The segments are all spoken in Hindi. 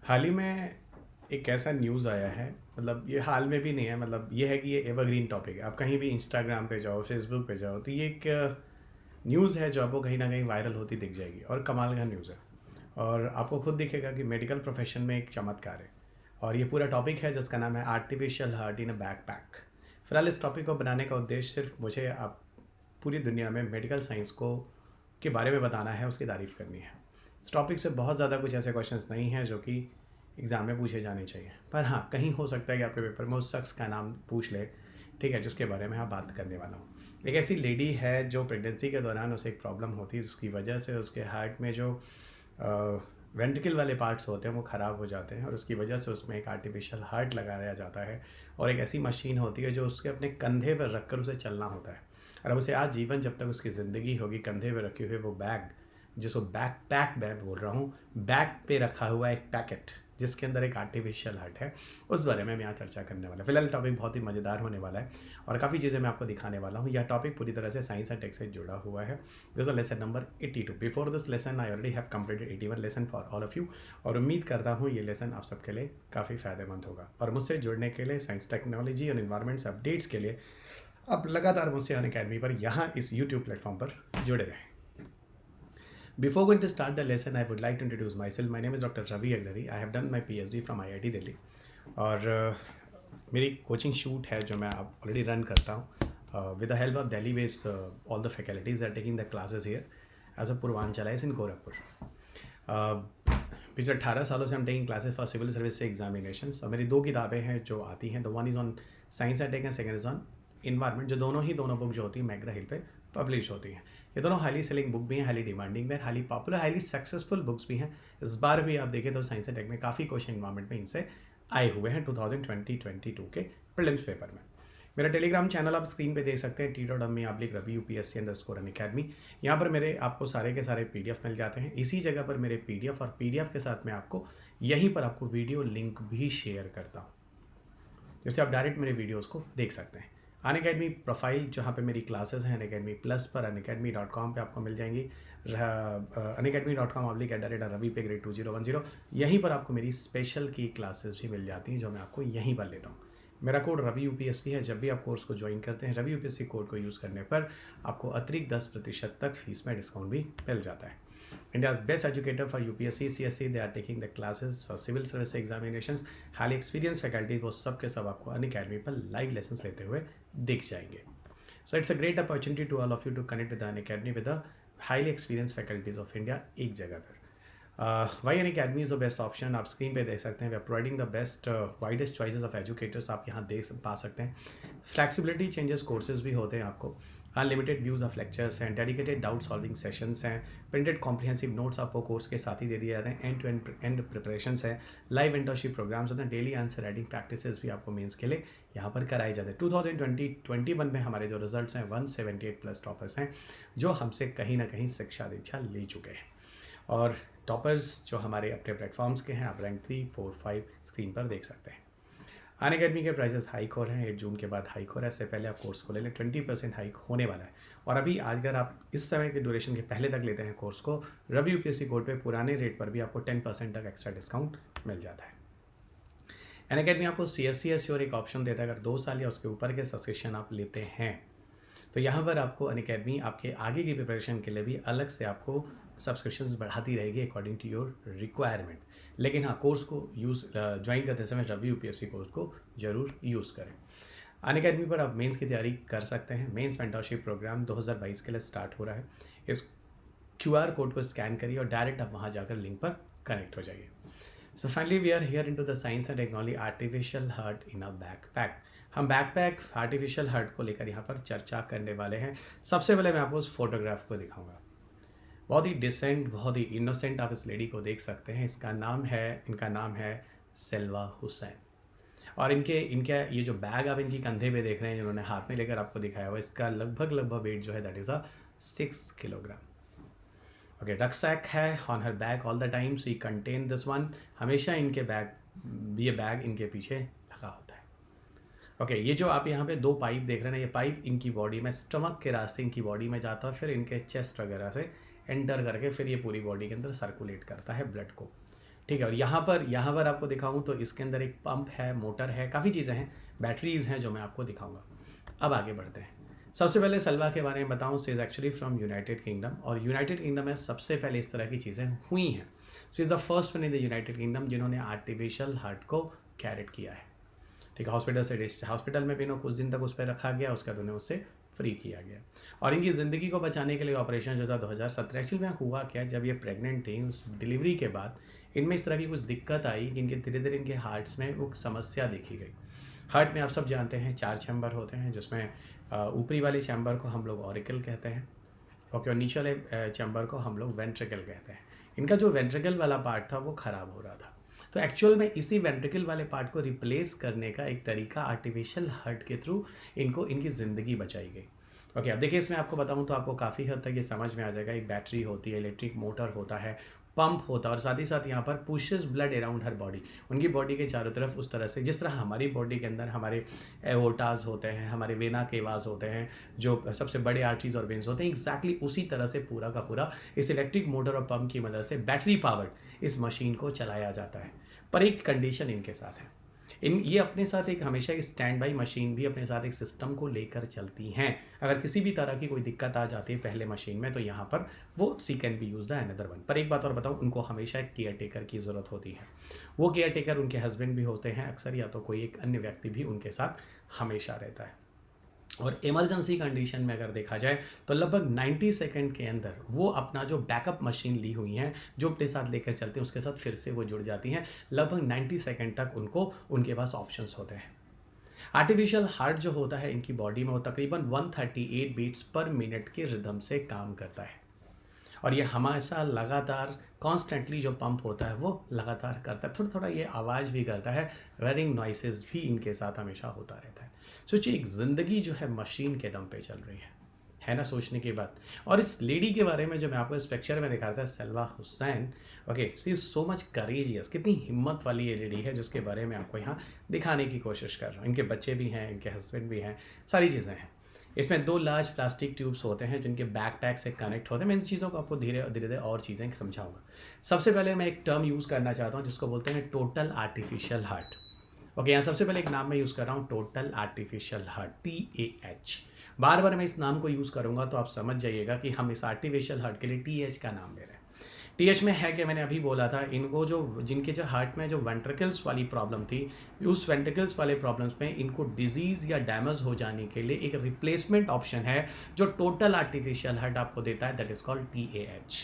हाल ही में एक ऐसा न्यूज़ आया है, मतलब ये हाल में भी नहीं है, मतलब ये है कि ये एवरग्रीन टॉपिक है। आप कहीं भी इंस्टाग्राम पे जाओ, फेसबुक पे जाओ, तो ये एक न्यूज़ है जो आपको कहीं ना कहीं वायरल होती दिख जाएगी, और कमाल का न्यूज़ है। और आपको खुद दिखेगा कि मेडिकल प्रोफेशन में एक चमत्कार है। और ये पूरा टॉपिक है जिसका नाम है artificial heart in a backpack. फिलहाल इस टॉपिक को बनाने का उद्देश्य सिर्फ मुझे आप पूरी दुनिया में मेडिकल साइंस को के बारे में बताना है, उसकी तारीफ़ करनी है। इस टॉपिक से बहुत ज़्यादा कुछ ऐसे क्वेश्चंस नहीं हैं जो कि एग्ज़ाम में पूछे जाने चाहिए, पर हाँ, कहीं हो सकता है कि आपके पेपर में उस शख्स का नाम पूछ ले, ठीक है, जिसके बारे में आप बात करने वाला हूँ। एक ऐसी लेडी है जो प्रेगनेंसी के दौरान उसे एक प्रॉब्लम होती है, जिसकी वजह से उसके हार्ट में जो वेंट्रिकल वाले पार्ट्स होते हैं वो ख़राब हो जाते हैं, और उसकी वजह से उसमें एक आर्टिफिशियल हार्ट लगाया जाता है। और एक ऐसी मशीन होती है जो उसके अपने कंधे पर रख कर उसे चलना होता है। और अब उसे आजीवन जब तक उसकी ज़िंदगी होगी कंधे पर रखे हुए वो बैग, जिसको बैक पैक बैग बोल रहा हूँ, बैक पे रखा हुआ एक पैकेट जिसके अंदर एक आर्टिफिशियल हार्ट है, उस बारे में मैं यहाँ चर्चा करने वाला। फिलहाल टॉपिक बहुत ही मज़ेदार होने वाला है और काफ़ी चीज़ें मैं आपको दिखाने वाला हूँ। यह टॉपिक पूरी तरह से साइंस एंड टेक से जुड़ा हुआ है। This is lesson number 82। Before this lesson I already have completed 81 lesson for all of you. और उम्मीद करता हूँ ये लेसन आप सबके लिए काफ़ी फ़ायदेमंद होगा। और मुझसे जुड़ने के लिए, साइंस टेक्नोलॉजी और इन्वायरमेंट्स अपडेट्स के लिए आप लगातार मुझसे अनअकैडमी पर यहाँ इस यूट्यूब प्लेटफॉर्म पर जुड़े रहें। Before going to start the lesson, I would like to introduce myself. My name is Dr. Ravi Agnari. I have done my PhD from IIT Delhi. और मेरी कोचिंग शूट है जो मैं अब ऑलरेडी रन करता हूँ with the help of Delhi based all the faculties are taking the classes here as a पूर्वांचलाइज इन गोरखपुर। पिछले 18 सालों से हम taking classes for civil service examination. और मेरी दो किताबें हैं जो आती हैं। The one is on science and tech and second is on environment, जो दोनों बुक जो होती हैं मैग्रा हिल पे पब्लिश होती हैं। ये दोनों हाईली सेलिंग बुक भी हैं, हाईली डिमांडिंग भी हैं, highly popular, highly successful books भी हैं। इस बार भी आप देखें तो साइंस एंड टेक में काफ़ी क्वेश्चन इन्वायरमेंट में इनसे आए हुए हैं 2020-22 के प्रीलिम्स पेपर में। मेरा टेलीग्राम चैनल आप स्क्रीन पे देख सकते हैं, t.me/Ravi UPSC_Academy। यहाँ पर मेरे आपको सारे के सारे PDF मिल जाते हैं। इसी जगह पर मेरे PDF और PDF के साथ मैं आपको यहीं पर आपको वीडियो लिंक भी शेयर करता हूँ, जिससे आप डायरेक्ट मेरे वीडियोज़ को देख सकते हैं। अनअकैडमी प्रोफाइल जहाँ पे मेरी क्लासेस हैं अनअकैडमी प्लस पर unacademy.com पे आपको मिल जाएंगी। unacademy.com/@Ravi पे ग्रेड 2010, यहीं पर आपको मेरी स्पेशल की क्लासेस भी मिल जाती हैं जो मैं आपको यहीं पर लेता हूँ। मेरा कोड रवि UPSC है। जब भी आप कोर्स को ज्वाइन करते हैं, रवि UPSC कोड को यूज़ करने पर आपको अतिरिक्त 10% तक फीस में डिस्काउंट भी मिल जाता है। India's best educator for UPSC, CSC, they are taking the classes for civil service examinations. Highly experience faculty वो सब के सब आपको अनअकैडमी पर लाइव लेसन्स लेते हुए दिख जाएंगे। So it's a great opportunity to all of you to connect with Unacademy with the highly experience faculties of India एक जगह पर। Why Unacademy is the best option. आप स्क्रीन पे देख सकते हैं, we are providing the best widest choices of educators. आप यहाँ देख पा सकते हैं। फ्लैक्सिबिलिटी चेंजेस कोर्सेज भी होते हैं आपको, अनलिमिटेड व्यूज़ ऑफ लेक्चर्स हैं, डेडिकेटेड डाउट सॉल्विंग सेशंस हैं, प्रिंटेड कॉम्प्रिहेंसिव नोट्स आपको कोर्स के साथ ही दे दिए जाते हैं, एंड टू एंड प्रिपरेशंस है, लाइव इंटर्नशिप प्रोग्राम्स होते हैं, डेली आंसर राइटिंग प्रैक्टिसेस भी आपको मेंस के लिए यहाँ पर कराए जाते हैं। 2020-21 में हमारे जो रिजल्ट्स हैं 178+ टॉपर्स हैं जो हमसे कहीं ना कहीं शिक्षा दीक्षा ले चुके हैं। और टॉपर्स जो हमारे अपने प्लेटफॉर्म्स के हैं, आप रैंक 3, 4, 5 स्क्रीन पर देख सकते हैं। अनअकैडमी के प्राइसेस हाइक हो रहे हैं, 8 जून के बाद हाइक हो रहा है। इससे पहले आप कोर्स को ले लें, 20% हाइक होने वाला है। और अभी अगर आप इस समय के ड्यूरेशन के पहले तक लेते हैं कोर्स को, रवि UPSC कोड पे पुराने रेट पर भी आपको 10% तक एक्स्ट्रा डिस्काउंट मिल जाता है। अनअकैडमी आपको CSC और एक ऑप्शन देता है, अगर 2 साल या उसके ऊपर के सब्सक्रिप्शन आप लेते हैं तो यहाँ पर आपको अनअकैडमी आपके आगे की प्रिपरेशन के लिए भी अलग से आपको सब्सक्रिप्शंस बढ़ाती रहेगी अकॉर्डिंग टू योर रिक्वायरमेंट। लेकिन हाँ, कोर्स को ज्वाइन करते समय रवि UPSC कोर्स को ज़रूर यूज़ करें। अनअकैडमी पर आप मेंस की तैयारी कर सकते हैं। मेंस मेंटरशिप प्रोग्राम 2022 के लिए स्टार्ट हो रहा है। इस QR कोड को स्कैन करिए और डायरेक्ट आप वहाँ जाकर लिंक पर कनेक्ट हो जाइए। So finally we are here into the science and technology artificial heart in a backpack. हम बैकपैक आर्टिफिशियल हार्ट को लेकर यहाँ पर चर्चा करने वाले हैं। सबसे पहले मैं आपको उस फोटोग्राफ को दिखाऊंगा। बहुत ही डिसेंट, बहुत ही इनोसेंट आप इस लेडी को देख सकते हैं। इनका नाम है सेल्वा हुसैन। और इनके इनका ये जो बैग आप इनकी कंधे पे देख रहे हैं, जिन्होंने हाथ में लेकर आपको दिखाया हुआ, इसका लगभग वेट जो है that is a 6 kilogram. Okay, rucksack है on her bag all the time, she contain this one. हमेशा इनके ये बैग इनके पीछे लगा होता है। ओके, ये जो आप यहाँ पे 2 पाइप देख रहे हैं ना, ये पाइप इनकी बॉडी में, स्टमक के रास्ते इनकी बॉडी में जाता है, फिर इनके चेस्ट वगैरह से एंटर करके फिर ये पूरी बॉडी के अंदर सर्कुलेट करता है ब्लड को। ठीक है। और यहाँ पर आपको दिखाऊँ तो इसके अंदर एक पंप है, मोटर है, काफ़ी चीज़ें हैं, बैटरीज़ हैं जो मैं आपको दिखाऊँगा। अब आगे बढ़ते हैं। सबसे पहले सलवा के बारे में बताऊँ, she is actually from United kingdom, और यूनाइटेड किंगडम में सबसे पहले इस तरह की चीज़ें हुई हैं। She is the first one in the United kingdom जिन्होंने आर्टिफिशियल हार्ट को कैरेट किया है। ठीक है, हॉस्पिटल में भी इन्हें कुछ दिन तक उस पर रखा गया, उसके बाद उन्हें उससे फ्री किया गया। और इनकी ज़िंदगी को बचाने के लिए ऑपरेशन जो था 2017 एक्चुअली में हुआ क्या, जब ये प्रेग्नेंट थी उस डिलीवरी के बाद इनमें इस तरह की कुछ दिक्कत आई कि इनके धीरे धीरे इनके हार्ट्स में वो समस्या देखी गई। हार्ट में आप सब जानते हैं 4 चैम्बर होते हैं, जिसमें ऊपरी वाले चैम्बर को हम लोग ऑरिकल कहते हैं, ओके, और नीचे वाले चैम्बर को हम लोग वेंट्रिकल कहते हैं। इनका जो वेंट्रिकल वाला पार्ट था वो ख़राब हो रहा था, तो एक्चुअल में इसी वेंट्रिकल वाले पार्ट को रिप्लेस करने का एक तरीका आर्टिफिशियल हार्ट के थ्रू इनको इनकी ज़िंदगी बचाई गई। ओके, अब देखिए इसमें आपको बताऊं तो आपको काफ़ी हद तक ये समझ में आ जाएगा। एक बैटरी होती है, इलेक्ट्रिक मोटर होता है, पंप होता है, और साथ ही साथ यहाँ पर पुशेस ब्लड अराउंड हर बॉडी, उनकी बॉडी के चारों तरफ उस तरह से जिस तरह हमारी बॉडी के अंदर हमारे एओर्टाज होते हैं, हमारे वेना केवास होते हैं, जो सबसे बड़े आर्टरीज और वेन्स होते हैं, एग्जैक्टली उसी तरह से पूरा का पूरा इस इलेक्ट्रिक मोटर और पंप की मदद से बैटरी पावर्ड इस मशीन को चलाया जाता है। पर एक कंडीशन इनके साथ है, ये अपने साथ एक हमेशा एक स्टैंड बाई मशीन भी अपने साथ एक सिस्टम को लेकर चलती हैं। अगर किसी भी तरह की कोई दिक्कत आ जाती है पहले मशीन में, तो यहाँ पर वो she can be use the another one. पर एक बात और बताऊँ, उनको हमेशा एक केयर टेकर की ज़रूरत होती है। वो केयर टेकर उनके हस्बैंड भी होते हैं अक्सर, या तो कोई एक अन्य व्यक्ति भी उनके साथ हमेशा रहता है। और इमरजेंसी कंडीशन में अगर देखा जाए तो लगभग 90 सेकंड के अंदर वो अपना जो बैकअप मशीन ली हुई हैं, जो अपने साथ लेकर चलते हैं, उसके साथ फिर से वो जुड़ जाती हैं। लगभग 90 सेकंड तक उनके पास ऑप्शंस होते हैं। आर्टिफिशियल हार्ट जो होता है इनकी बॉडी में, वो तकरीबन 138 बीट्स पर मिनट के रिदम से काम करता है, और ये हमेशा लगातार कॉन्स्टेंटली जो पंप होता है वो लगातार करता है। थोड़ा थोड़ा ये आवाज़ भी करता है, वेरिंग नॉइसेस भी इनके साथ हमेशा होता रहता है। सोचिए, एक ज़िंदगी जो है मशीन के दम पे चल रही है ना, सोचने की बात। और इस लेडी के बारे में जो मैं आपको इस पिक्चर में दिखा रहा था, Salwa Hussain, okay, she is so much courageous, कितनी हिम्मत वाली ये लेडी है, जिसके बारे में आपको यहाँ दिखाने की कोशिश कर रहा हूँ। इनके बच्चे भी हैं, इनके हस्बैंड भी हैं, सारी चीज़ें हैं। इसमें 2 लार्ज प्लास्टिक ट्यूब्स होते हैं जिनके बैक पैक से कनेक्ट होते हैं। मैं इन चीज़ों को आपको धीरे धीरे और चीज़ें समझाऊंगा। सबसे पहले मैं एक टर्म यूज़ करना चाहता हूँ जिसको बोलते हैं टोटल आर्टिफिशियल हार्ट। ओके, यहाँ सबसे पहले एक नाम मैं यूज़ कर रहा हूँ, टोटल आर्टिफिशियल हार्ट, TAH। बार बार मैं इस नाम को यूज़ करूँगा तो आप समझ जाइएगा कि हम इस आर्टिफिशियल हार्ट के लिए TH का नाम ले रहे हैं। TH में है कि मैंने अभी बोला था, इनको जिनके जो हार्ट में जो वेंट्रिकल्स वाली प्रॉब्लम थी, उस वेंट्रिकल्स वाले प्रॉब्लम्स में इनको डिजीज़ या डैमेज हो जाने के लिए एक रिप्लेसमेंट ऑप्शन है जो टोटल आर्टिफिशियल हार्ट आपको देता है, that is called TAH।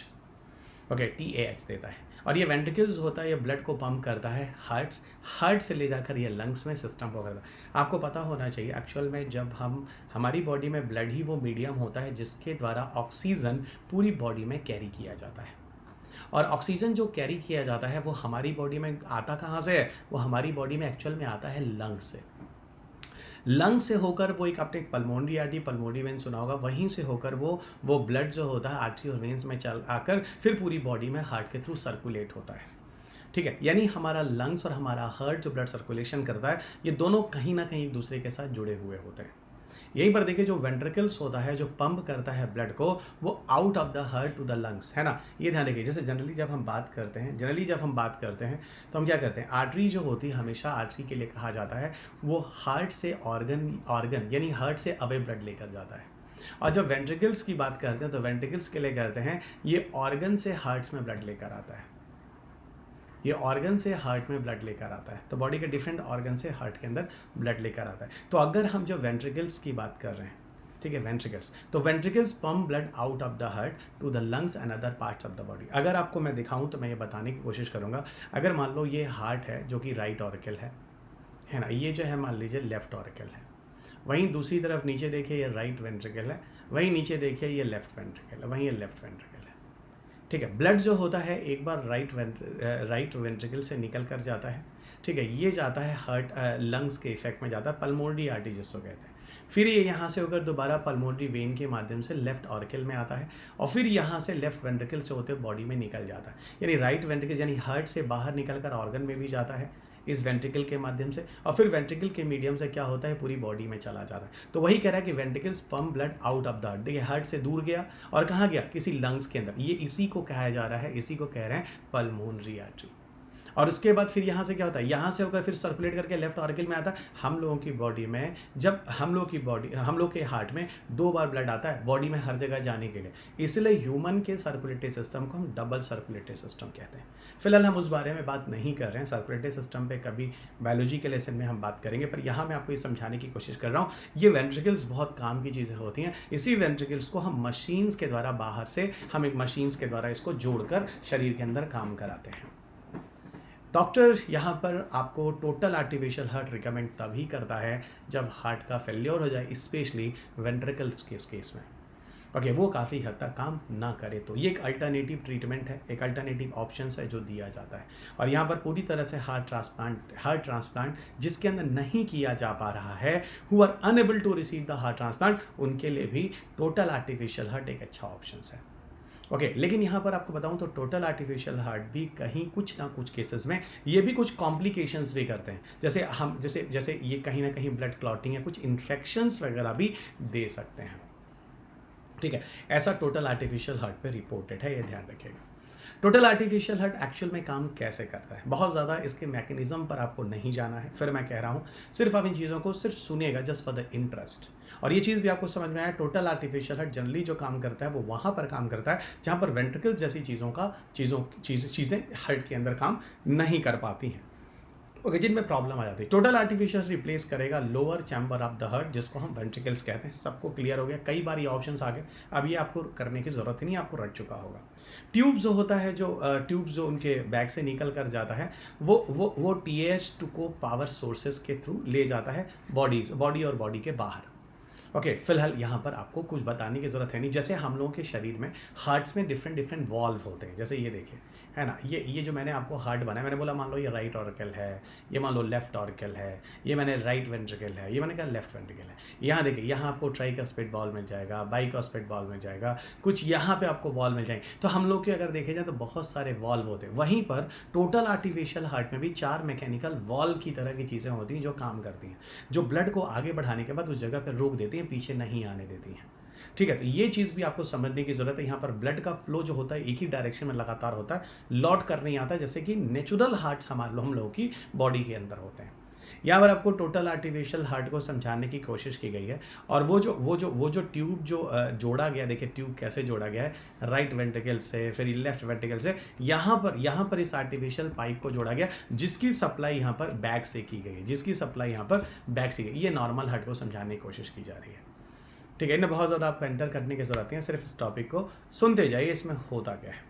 Okay, TAH देता है, और ये वेंट्रिकल्स होता है, ये ब्लड को पंप करता है हार्ट से ले जाकर ये लंग्स में सिस्टम को करता है। आपको पता होना चाहिए एक्चुअल में जब हमारी बॉडी में ब्लड ही वो मीडियम होता है जिसके द्वारा ऑक्सीजन पूरी बॉडी में कैरी किया जाता है। और ऑक्सीजन जो कैरी किया जाता है वो हमारी बॉडी में आता कहाँ से है, वो हमारी बॉडी में एक्चुअल में आता है लंग से। लंग से होकर वो एक, आपने एक पल्मोनरी आर्टरी, पल्मोनरी वेन सुना होगा, वहीं से होकर वो ब्लड जो होता है आर्टरी और वेन्स में चल आकर फिर पूरी बॉडी में हार्ट के थ्रू सर्कुलेट होता है। ठीक है, यानी हमारा लंग्स और हमारा हार्ट जो ब्लड सर्कुलेशन करता है, ये दोनों कहीं ना कहीं एक दूसरे के साथ जुड़े हुए होते हैं। यहीं पर देखिए, जो वेंट्रिकल्स होता है जो पंप करता है ब्लड को, वो out of the heart to the lungs, है ना। ये ध्यान रखिए, जैसे जनरली जब हम बात करते हैं तो हम क्या करते हैं, आर्टरी जो होती है, हमेशा आर्टरी के लिए कहा जाता है वो हार्ट से ऑर्गन यानी हार्ट से अवे ब्लड लेकर जाता है। और जब वेंट्रिकल्स की बात करते हैं तो वेंट्रिकल्स के लिए कहते हैं ये ऑर्गन से हार्ट्स में ब्लड लेकर आता है, ये ऑर्गन से हार्ट में ब्लड लेकर आता है। तो बॉडी के डिफरेंट ऑर्गन से हार्ट के अंदर ब्लड लेकर आता है। तो अगर हम जो वेंट्रिकल्स की बात कर रहे हैं, ठीक है, वेंट्रिकल्स, तो ventricles pump blood out of the heart to the lungs and other parts of the body. अगर आपको मैं दिखाऊं तो मैं ये बताने की कोशिश करूंगा। अगर मान लो ये हार्ट है जो कि राइट ऑरिकल है ना, ये जो है मान लीजिए लेफ्ट ऑरिकल है, वहीं दूसरी तरफ नीचे देखिए ये राइट वेंट्रिकल है, वहीं नीचे देखिए ये लेफ्ट वेंट्रिकल है, वहीं ये लेफ्ट वेंट्रिकल है। ठीक है, ब्लड जो होता है एक बार राइट वेंट्रिकल से निकल कर जाता है, ठीक है, ये जाता है हार्ट लंग्स के इफेक्ट में जाता है, पल्मोनरी आर्टरी जिसको कहते हैं। फिर ये यहाँ से होकर दोबारा पल्मोनरी वेन के माध्यम से लेफ्ट ऑरिकल में आता है, और फिर यहाँ से लेफ्ट वेंट्रिकल से होते बॉडी में निकल जाता है। यानी राइट वेंट्रिकल यानी हार्ट से बाहर निकल कर ऑर्गन में भी जाता है इस वेंट्रिकल के माध्यम से, और फिर वेंट्रिकल के मीडियम से क्या होता है, पूरी बॉडी में चला जाता है। तो वही कह रहा है कि ventricles pump blood out of the heart. देखिए, हार्ट से दूर गया और कहाँ गया, किसी लंग्स के अंदर। ये इसी को कहा जा रहा है, इसी को कह रहे हैं पल्मोनरी आर्टरी। और उसके बाद फिर यहाँ से क्या होता है, यहाँ से होकर फिर सर्कुलेट करके लेफ्ट ऑरिकल में आता है। हम लोगों की बॉडी में जब हम लोग के हार्ट में 2 बार ब्लड आता है बॉडी में हर जगह जाने के लिए, इसलिए ह्यूमन के सर्कुलेटरी सिस्टम को हम डबल सर्कुलेटरी सिस्टम कहते हैं। फिलहाल हम उस बारे में बात नहीं कर रहे हैं, सर्कुलेटरी सिस्टम पे कभी बायोलॉजी के लेसन में हम बात करेंगे, पर यहाँ मैं आपको ये समझाने की कोशिश कर रहा हूँ ये वेंट्रिकल्स बहुत काम की चीज़ें होती हैं। इसी वेंट्रिकल्स को हम मशीन्स के द्वारा बाहर से हम एक मशीन्स के द्वारा इसको जोड़कर शरीर के अंदर काम कराते हैं। डॉक्टर यहाँ पर आपको टोटल आर्टिफिशियल हार्ट रिकमेंड तभी करता है जब हार्ट का फेल्योर हो जाए, स्पेशली वेंट्रिकल्स के केस में। ओके, वो काफ़ी हद तक काम ना करे तो ये एक अल्टरनेटिव ट्रीटमेंट है, एक अल्टरनेटिव ऑप्शन है जो दिया जाता है। और यहाँ पर पूरी तरह से हार्ट ट्रांसप्लांट जिसके अंदर नहीं किया जा पा रहा है, who are unable to receive the heart transplant, उनके लिए भी टोटल आर्टिफिशियल हार्ट एक अच्छा ऑप्शन है। ओके, लेकिन यहाँ पर आपको बताऊँ तो टोटल आर्टिफिशियल हार्ट भी कहीं कुछ ना कुछ केसेस में ये भी कुछ कॉम्प्लिकेशंस भी करते हैं। जैसे ये कहीं ना कहीं ब्लड क्लॉटिंग या कुछ इन्फेक्शंस वगैरह भी दे सकते हैं। ठीक है, ऐसा टोटल आर्टिफिशियल हार्ट पे रिपोर्टेड है, ये ध्यान रखिएगा। टोटल आर्टिफिशियल हार्ट एक्चुअल में काम कैसे करता है, बहुत ज़्यादा इसके मैकेनिज्म पर आपको नहीं जाना है, फिर मैं कह रहा हूँ सिर्फ आप इन चीज़ों को सिर्फ सुनिएगा जस्ट फॉर द इंटरेस्ट। और ये चीज़ भी आपको समझ में आया, टोटल आर्टिफिशियल हार्ट जनरली जो काम करता है वो वहाँ पर काम करता है जहाँ पर वेंट्रिकल्स जैसी चीज़ें हार्ट के अंदर काम नहीं कर पाती हैं। ओके, जिनमें प्रॉब्लम आ जाती है। टोटल आर्टिफिशियल रिप्लेस करेगा lower chamber of the heart जिसको हम वेंट्रिकल्स कहते हैं। सबको क्लियर हो गया, कई बार ये ऑप्शंस आ गए, अब ये आपको करने की ज़रूरत ही नहीं, आपको रट चुका होगा। ट्यूब जो होता है, ट्यूब जो उनके बैग से निकल कर जाता है, वो TH2 को पावर सोर्सेज के थ्रू ले जाता है बॉडी और बॉडी के बाहर। ओके, फिलहाल यहाँ पर आपको कुछ बताने की ज़रूरत है नहीं। जैसे हम लोगों के शरीर में हार्ट्स में डिफरेंट वॉल्व होते हैं, जैसे ये देखिए है ना, ये जो मैंने आपको हार्ट बनाया, मैंने बोला मान लो ये राइट ऑरिकल है, ये मान लो लेफ्ट ऑरिकल है, ये मैंने राइट वेंट्रिकल है, ये मैंने कहा लेफ्ट वेंट्रिकल है। यहाँ देखिए, यहाँ आपको ट्राइकस्पिड वॉल्व मिल जाएगा, बाइकस्पिड वॉल्व मिल जाएगा, कुछ यहाँ पे आपको वॉल्व मिल जाएंगे। तो हम लोग के अगर देखे जाए तो बहुत सारे वॉल्व होते हैं। वहीं पर टोटल आर्टिफिशियल हार्ट में भी 4 मैकेनिकल वॉल्व की तरह की चीज़ें होती हैं जो काम करती हैं, जो ब्लड को आगे बढ़ाने के बाद उस जगह पर रोक देती हैं, पीछे नहीं आने देती हैं। ठीक है, तो ये चीज़ भी आपको समझने की ज़रूरत है। यहाँ पर ब्लड का फ्लो जो होता है एक ही डायरेक्शन में लगातार होता है, लौट कर नहीं आता, जैसे कि नेचुरल हार्ट्स हम लोगों की बॉडी के अंदर होते हैं। यहाँ पर आपको टोटल आर्टिफिशियल हार्ट को समझाने की कोशिश की गई है। और वो जो ट्यूब जोड़ा गया, देखिए ट्यूब कैसे जोड़ा गया है, राइट वेंट्रिकल से फिर लेफ्ट वेंट्रिकल से यहाँ पर इस आर्टिफिशियल पाइप को जोड़ा गया जिसकी सप्लाई यहाँ पर बैक से की गई है, ये नॉर्मल हार्ट को समझाने की कोशिश की जा रही है। ठीक है, इन्हें बहुत ज़्यादा आपको एंटर करने की ज़रूरत है, सिर्फ इस टॉपिक को सुनते जाइए, इसमें होता क्या है।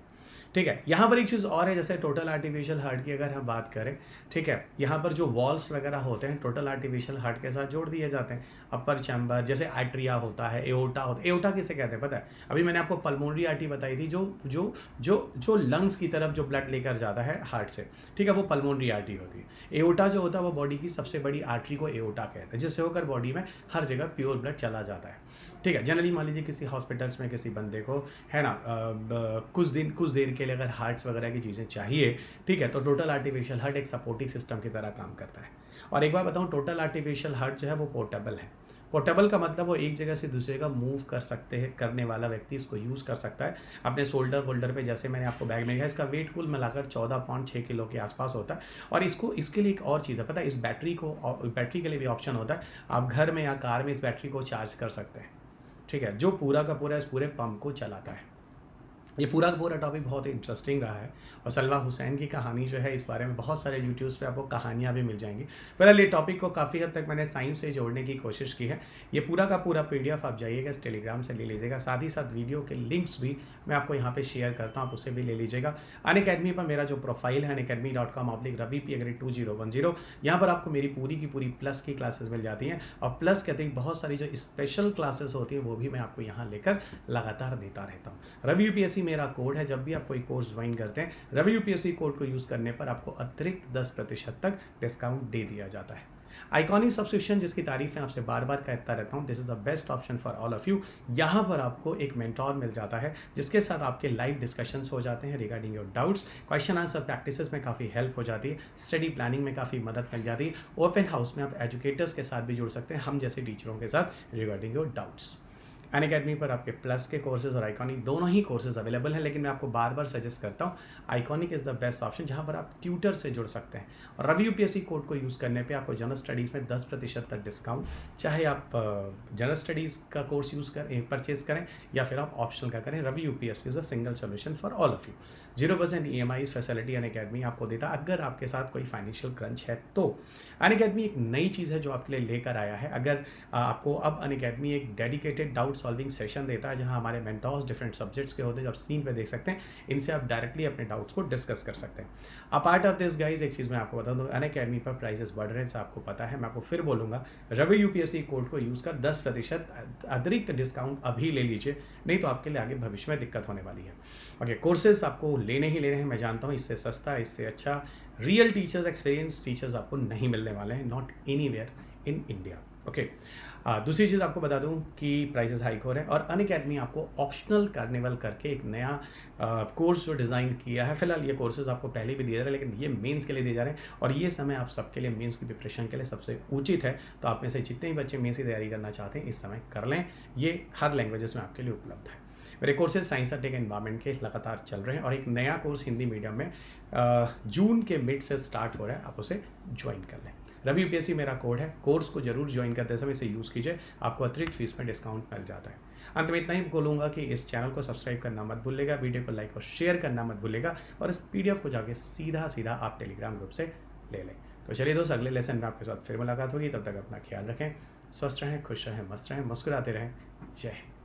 ठीक है, यहाँ पर एक चीज़ और है, जैसे टोटल आर्टिफिशियल हार्ट की अगर हम बात करें, ठीक है, यहाँ पर जो वॉल्स वगैरह होते हैं टोटल आर्टिफिशियल हार्ट के साथ जोड़ दिए जाते हैं। अपर चैम्बर जैसे आर्ट्रिया होता है, एओर्टा होता है। एओर्टा किसे कहते हैं पता है? अभी मैंने आपको पल्मोनरी आर्टरी बताई थी, जो लंग्स की तरफ जो ब्लड लेकर जाता है हार्ट से, ठीक है, वो पल्मोनरी आर्टरी होती है। एओर्टा जो होता है वो बॉडी की सबसे बड़ी आर्टरी को एओर्टा कहते हैं, जिससे होकर बॉडी में हर जगह प्योर ब्लड चला जाता है। ठीक है, जनरली मान लीजिए किसी हॉस्पिटल्स में किसी बंदे को है ना कुछ देर के लिए अगर हार्ट्स वगैरह की चीज़ें चाहिए, ठीक है, तो टोटल आर्टिफिशियल हार्ट एक सपोर्टिंग सिस्टम की तरह काम करता है। और एक बार बताऊं, टोटल आर्टिफिशियल हार्ट जो है वो पोर्टेबल है। पोर्टेबल का मतलब वो एक जगह से दूसरी जगह मूव कर सकते हैं, करने वाला व्यक्ति इसको यूज़ कर सकता है अपने शोल्डर वोल्डर पे। जैसे मैंने आपको बैग में दिखाया, इसका वेट कुल मिलाकर 14.6 किलो के आसपास होता है। और इसके लिए एक और चीज़ है पता है, इस बैटरी के लिए भी ऑप्शन होता है, आप घर में या कार में इस बैटरी को चार्ज कर सकते हैं। ठीक है, जो पूरा का पूरा इस पूरे पंप को चलाता है। ये पूरा का पूरा टॉपिक बहुत ही इंटरेस्टिंग रहा है। और सलवा हुसैन की कहानी जो है, इस बारे में बहुत सारे यूट्यूब्स पे आपको कहानियाँ भी मिल जाएंगी। फिलहाल ये टॉपिक को काफ़ी हद तक मैंने साइंस से जोड़ने की कोशिश की है। ये पूरा का पूरा PDF आप जाइएगा इस टेलीग्राम से ले लीजिएगा, साथ ही साथ वीडियो के लिंक्स भी मैं आपको यहाँ पे शेयर करता हूँ, आप उससे भी ले लीजिएगा। अनअकैडमी पर मेरा जो प्रोफाइल है unacademy.com/RaviP2010, यहाँ पर आपको मेरी पूरी की पूरी प्लस की क्लासेस मिल जाती हैं। और प्लस कहते हैं बहुत सारी जो स्पेशल क्लासेस होती हैं वो भी मैं आपको यहाँ लेकर लगातार देता रहता हूँ। रवि UPSC मेरा कोड है, जब भी आप कोई कोर्स ज्वाइन करते हैं रवि UPSC कोड को यूज़ करने पर आपको अतिरिक्त 10% तक डिस्काउंट दे दिया जाता है। आइकॉनिक सब्सक्रिप्शन जिसकी तारीफ मैं आपसे बार बार कहता रहता हूँ, this is the best option for all of you. यहाँ पर आपको एक मेंटोर मिल जाता है जिसके साथ आपके लाइव डिस्कशंस हो जाते हैं regarding your doubts, question answer practices में काफ़ी हेल्प हो जाती है, स्टडी प्लानिंग में काफ़ी मदद मिल जाती है। ओपन हाउस में आप एजुकेटर्स के साथ भी जुड़ सकते हैं, हम जैसे टीचरों के साथ रिगार्डिंग योर डाउट्स। अनअकैडमी पर आपके प्लस के कोर्सेज और आइकॉनिक दोनों ही कोर्सेज अवेलेबल हैं, लेकिन मैं आपको बार बार सजेस्ट करता हूँ iconic is the best option, जहाँ पर आप ट्यूटर से जुड़ सकते हैं। और रवि यूपीएससी कोड को यूज़ करने पे आपको जनरल स्टडीज़ में 10% तक डिस्काउंट, चाहे आप जनरल स्टडीज़ का कोर्स यूज़ करें, परचेज करें, या फिर आप ऑप्शनल का करें। Ravi UPSC is a single solution for all of you. 0% EMI facility Unacademy आपको देता, अगर आपके साथ कोई फाइनेंशियल क्रंच है तो। अनअकैडमी एक नई चीज़ है जो आपके लिए लेकर आया है। अगर आपको अब अनअकैडमी एक डेडिकेटेड डाउट सॉल्विंग सेशन देता है, जहां हमारे मेंटर्स डिफरेंट सब्जेक्ट्स के होते हैं, जो आप स्क्रीन पे देख सकते हैं, इनसे आप डायरेक्टली अपने डाउट्स को डिस्कस कर सकते हैं। अपार्ट ऑफ दिस गाइज, एक चीज़ मैं आपको बता दूँ, अनअकैडमी पर प्राइसेस बढ़ रहे हैं, आपको पता है। मैं आपको फिर बोलूँगा, रवि यूपीएससी कोड को यूज़ कर 10% अतिरिक्त डिस्काउंट अभी ले लीजिए, नहीं तो आपके लिए आगे भविष्य में दिक्कत होने वाली है। ओके, कोर्सेज आपको लेने ही लेने हैं, मैं जानता हूँ। इससे सस्ता, इससे अच्छा रियल टीचर्स, एक्सपीरियंस टीचर्स आपको नहीं मिलने वाले हैं, not anywhere in India. Okay, दूसरी चीज़ आपको बता दूं कि प्राइसेस हाइक हो रहे हैं, और अनअकैडमी आपको ऑप्शनल कार्निवल करके एक नया कोर्स जो डिज़ाइन किया है। फिलहाल ये कोर्सेज आपको पहले भी दिए जा रहे हैं, लेकिन ये मेंस के लिए दिए जा रहे हैं, और ये समय आप सबके लिए मेंस की प्रिपरेशन के लिए सबसे उचित है। तो आप में से जितने भी बच्चे मेंस की तैयारी करना चाहते हैं, इस समय कर लें। ये हर लैंग्वेजेस में आपके लिए उपलब्ध है। मेरे कोर्सेज साइंस टेक एनवायरमेंट के लगातार चल रहे हैं, और एक नया कोर्स हिंदी मीडियम में जून के मिड से स्टार्ट हो रहा है, आप उसे ज्वाइन कर लें। रवि यूपीएससी मेरा कोड है, कोर्स को जरूर ज्वाइन करते समय इसे यूज़ कीजिए, आपको अतिरिक्त फीस में डिस्काउंट मिल जाता है। अंत में इतना ही बोलूँगा कि इस चैनल को सब्सक्राइब करना मत भूलिएगा, वीडियो को लाइक और शेयर करना मत भूलिएगा, और इस PDF को जाके सीधा आप टेलीग्राम ग्रुप से ले लें। तो चलिए दोस्त, अगले लेसन में आपके साथ फिर मुलाकात होगी। तब तक अपना ख्याल रखें, स्वस्थ रहें, खुश रहें, मस्त रहें, मुस्कुराते रहें। जय हिंद।